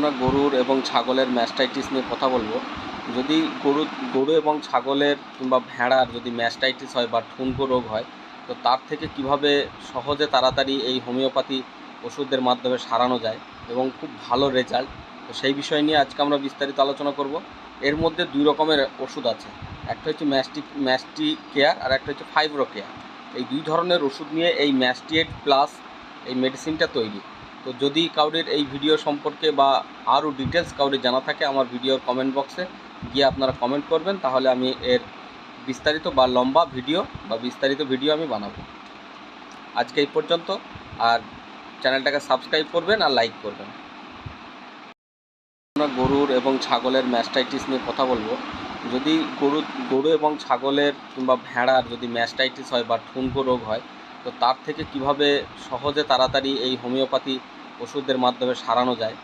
আমরা গরুর এবং ছাগলের ম্যাস্টাইটিস নিয়ে কথা বলবো। যদি গরু এবং ছাগলের কিংবা ভেড়ার যদি ম্যাস্টাইটিস হয় বা ঠুনকো রোগ হয়, তো তার থেকে কিভাবে সহজে তাড়াতাড়ি এই হোমিওপ্যাথি ওষুধের মাধ্যমে সারানো যায় এবং খুব ভালো রেজাল্ট, তো সেই বিষয় নিয়ে আজকে আমরা বিস্তারিত আলোচনা করব। এর মধ্যে দুই রকমের ওষুধ আছে, একটা হচ্ছে ম্যাস্টি কেয়ার আর একটা হচ্ছে ফাইব্রো কেয়ার। এই দুই ধরনের ওষুধ নিয়ে এই ম্যাস্টিয়েট প্লাস এই মেডিসিনটা তৈরি। তো যদি কাউরির এই ভিডিও সম্পর্কে বা আরও ডিটেলস কাউরির জানা থাকে, আমার ভিডিওর কমেন্ট বক্সে গিয়ে আপনারা কমেন্ট করবেন, তাহলে আমি এর বিস্তারিত বা লম্বা ভিডিও বা বিস্তারিত ভিডিও আমি বানাবো। আজকে এই পর্যন্ত, আর চ্যানেলটাকে সাবস্ক্রাইব করবেন আর লাইক করবেন। আমরা গরুর এবং ছাগলের ম্যাস্টাইটিস নিয়ে কথা বলবো। যদি গরু এবং ছাগলের কিংবা ভেড়ার যদি ম্যাস্টাইটিস হয় বা ঠুনকো রোগ হয়, তো তার থেকে কিভাবে সহজে তাড়াতাড়ি এই হোমিওপ্যাথি ওষুধের মাধ্যমে সারানো যায়